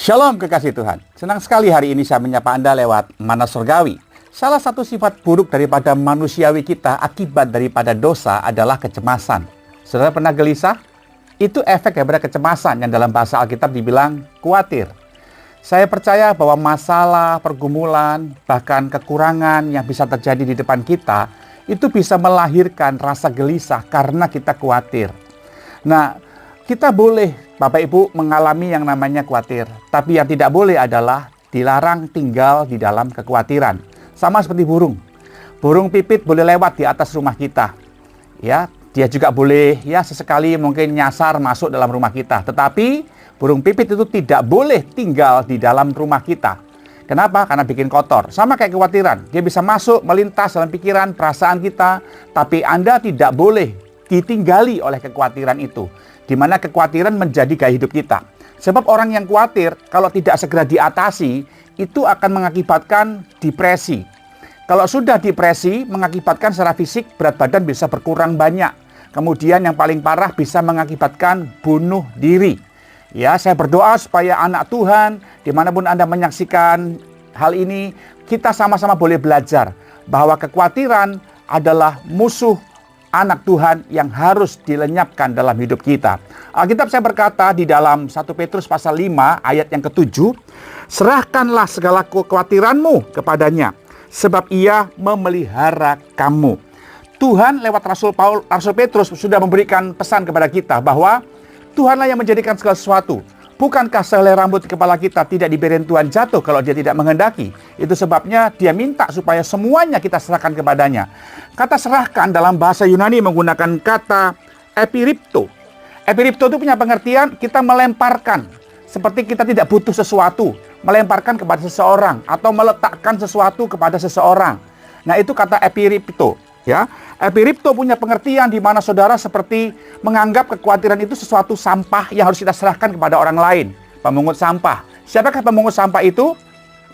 Shalom kekasih Tuhan. Senang sekali hari ini saya menyapa Anda lewat Mana Surgawi. Salah satu sifat buruk daripada manusiawi kita akibat daripada dosa adalah kecemasan. Saudara pernah gelisah? Itu efek daripada kecemasan yang dalam bahasa Alkitab dibilang khawatir. Saya percaya bahwa masalah, pergumulan, bahkan kekurangan yang bisa terjadi di depan kita itu bisa melahirkan rasa gelisah karena kita khawatir. Nah, kita boleh, Bapak Ibu, mengalami yang namanya khawatir. Tapi yang tidak boleh adalah dilarang tinggal di dalam kekhawatiran. Sama seperti burung. Burung pipit boleh lewat di atas rumah kita. Ya, dia juga boleh sesekali mungkin nyasar masuk dalam rumah kita. Tetapi burung pipit itu tidak boleh tinggal di dalam rumah kita. Kenapa? Karena bikin kotor. Sama kayak kekhawatiran. Dia bisa masuk, melintas dalam pikiran, perasaan kita. Tapi Anda tidak boleh ditinggali oleh kekhawatiran itu. Di mana kekhawatiran menjadi gaya hidup kita. Sebab orang yang khawatir, kalau tidak segera diatasi, itu akan mengakibatkan depresi. Kalau sudah depresi, mengakibatkan secara fisik berat badan bisa berkurang banyak. Kemudian yang paling parah bisa mengakibatkan bunuh diri. Ya, saya berdoa supaya anak Tuhan, dimanapun Anda menyaksikan hal ini, kita sama-sama boleh belajar bahwa kekhawatiran adalah musuh anak Tuhan yang harus dilenyapkan dalam hidup kita. Alkitab saya berkata di dalam 1 Petrus pasal 5 ayat yang ke-7, serahkanlah segala kekhawatiranmu kepadanya, sebab ia memelihara kamu. Tuhan lewat Rasul Petrus sudah memberikan pesan kepada kita bahwa Tuhanlah yang menjadikan segala sesuatu. Bukankah sehelai rambut kepala kita tidak dibiarin Tuhan jatuh kalau dia tidak menghendaki? Itu sebabnya dia minta supaya semuanya kita serahkan kepadanya. Kata serahkan dalam bahasa Yunani menggunakan kata epiripto. Epiripto itu punya pengertian kita melemparkan. Seperti kita tidak butuh sesuatu. Melemparkan kepada seseorang atau meletakkan sesuatu kepada seseorang. Nah, itu kata epiripto. Ya, epiripto punya pengertian di mana saudara seperti menganggap kekhawatiran itu sesuatu sampah yang harus kita serahkan kepada orang lain. Pemungut sampah. Siapakah pemungut sampah itu?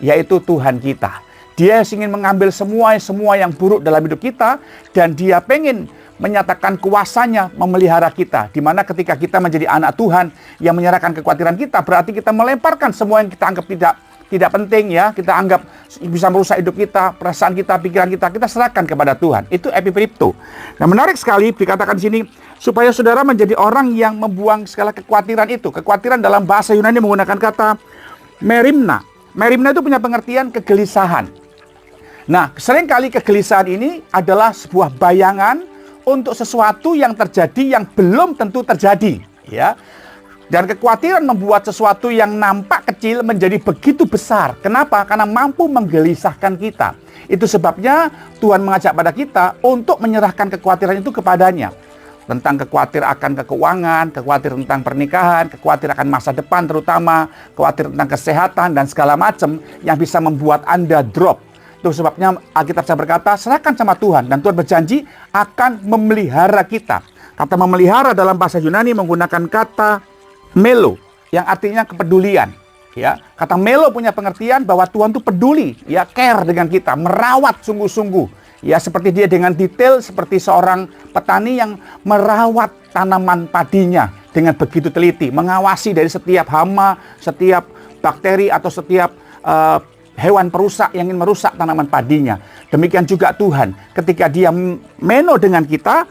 Yaitu Tuhan kita. Dia ingin mengambil semua yang buruk dalam hidup kita dan dia pengen menyatakan kuasanya memelihara kita. Di mana ketika kita menjadi anak Tuhan yang menyerahkan kekhawatiran kita, berarti kita melemparkan semua yang kita anggap tidak penting, ya, kita anggap bisa merusak hidup kita, perasaan kita, pikiran kita serahkan kepada Tuhan. Itu epiripto. Nah, menarik sekali dikatakan di sini supaya saudara menjadi orang yang membuang segala kekhawatiran itu. Kekhawatiran dalam bahasa Yunani menggunakan kata merimna. Merimna itu punya pengertian kegelisahan. Nah, seringkali kegelisahan ini adalah sebuah bayangan untuk sesuatu yang terjadi yang belum tentu terjadi, ya. Dan kekhawatiran membuat sesuatu yang nampak kecil menjadi begitu besar. Kenapa? Karena mampu menggelisahkan kita. Itu sebabnya Tuhan mengajak pada kita untuk menyerahkan kekhawatiran itu kepadanya. Tentang khawatir akan keuangan, khawatir tentang pernikahan, khawatir akan masa depan terutama, khawatir tentang kesehatan dan segala macam yang bisa membuat Anda drop. Itu sebabnya Alkitab saya berkata, serahkan sama Tuhan. Dan Tuhan berjanji akan memelihara kita. Kata memelihara dalam bahasa Yunani menggunakan kata melo, yang artinya kepedulian. Ya, kata melo punya pengertian bahwa Tuhan itu peduli, ya, care dengan kita, merawat sungguh-sungguh. Ya, seperti dia dengan detail seperti seorang petani yang merawat tanaman padinya dengan begitu teliti, mengawasi dari setiap hama, setiap bakteri atau setiap hewan perusak yang ingin merusak tanaman padinya. Demikian juga Tuhan, ketika dia melo dengan kita,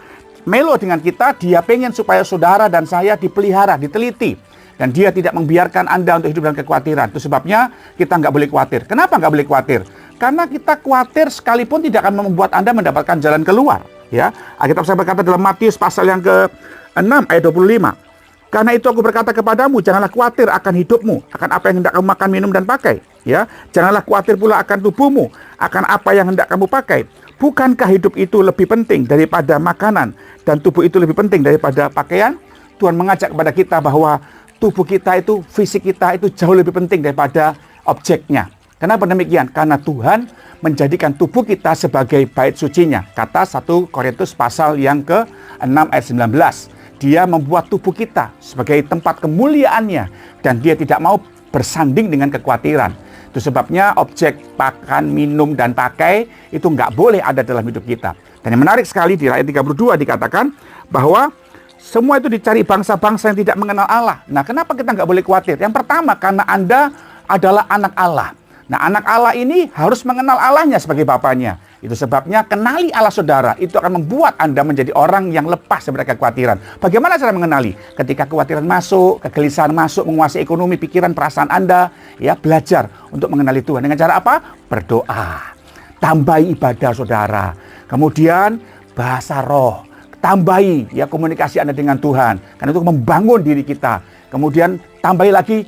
dia pengen supaya saudara dan saya dipelihara, diteliti. Dan dia tidak membiarkan Anda untuk hidup dalam kekhawatiran. Itu sebabnya kita nggak boleh khawatir. Kenapa nggak boleh khawatir? Karena kita khawatir sekalipun tidak akan membuat Anda mendapatkan jalan keluar. Ya, Alkitab saya berkata dalam Matius pasal yang ke-6 ayat 25. Karena itu aku berkata kepadamu, janganlah khawatir akan hidupmu, akan apa yang hendak kamu makan, minum, dan pakai. Ya, janganlah khawatir pula akan tubuhmu, akan apa yang hendak kamu pakai. Bukankah hidup itu lebih penting daripada makanan dan tubuh itu lebih penting daripada pakaian? Tuhan mengajak kepada kita bahwa tubuh kita itu, fisik kita itu jauh lebih penting daripada objeknya. Kenapa demikian? Karena Tuhan menjadikan tubuh kita sebagai bait sucinya. Kata 1 Korintus pasal yang ke-6 ayat 19. Dia membuat tubuh kita sebagai tempat kemuliaannya dan dia tidak mau bersanding dengan kekhawatiran. Itu sebabnya objek makan, minum, dan pakai itu nggak boleh ada dalam hidup kita. Dan yang menarik sekali di ayat 32 dikatakan bahwa Semua itu dicari bangsa-bangsa yang tidak mengenal Allah. Nah, kenapa kita nggak boleh khawatir? Yang pertama, karena Anda adalah anak Allah. Nah, anak Allah ini harus mengenal Allahnya sebagai Bapaknya. Itu sebabnya kenali Allah saudara. Itu akan membuat Anda menjadi orang yang lepas dari kekhawatiran. Bagaimana cara mengenali? Ketika kekhawatiran masuk, kegelisahan masuk, menguasai ekonomi, pikiran, perasaan Anda, ya belajar untuk mengenali Tuhan. Dengan cara apa? Berdoa. Tambahi ibadah saudara. Kemudian bahasa roh. Tambahi ya komunikasi Anda dengan Tuhan. Karena itu membangun diri kita. Kemudian tambahi lagi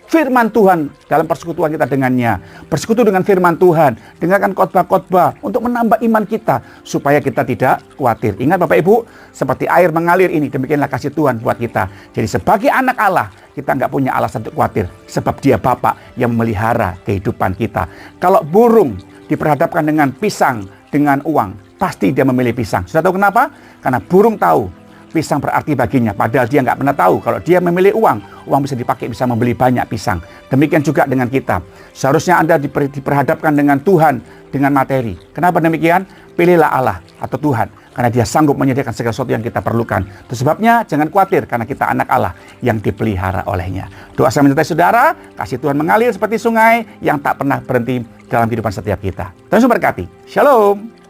firman Tuhan dalam persekutuan kita dengannya. Bersekutu dengan firman Tuhan. Dengarkan khotbah-khotbah untuk menambah iman kita. Supaya kita tidak khawatir. Ingat Bapak Ibu, seperti air mengalir ini. Demikianlah kasih Tuhan buat kita. Jadi sebagai anak Allah, kita nggak punya alasan untuk khawatir. Sebab Dia Bapa yang memelihara kehidupan kita. Kalau burung diperhadapkan dengan pisang, dengan uang, pasti dia memilih pisang. Sudah tahu kenapa? Karena burung tahu pisang berarti baginya. Padahal dia nggak pernah tahu kalau dia memilih uang, uang bisa dipakai, bisa membeli banyak pisang. Demikian juga dengan kita. Seharusnya Anda diperhadapkan dengan Tuhan, dengan materi. Kenapa demikian? Pilihlah Allah atau Tuhan. Karena Dia sanggup menyediakan segala sesuatu yang kita perlukan. Itu sebabnya jangan khawatir karena kita anak Allah yang dipelihara olehnya. Doa saya menyertai saudara, kasih Tuhan mengalir seperti sungai yang tak pernah berhenti dalam kehidupan setiap kita. Tuhan memberkati. Shalom.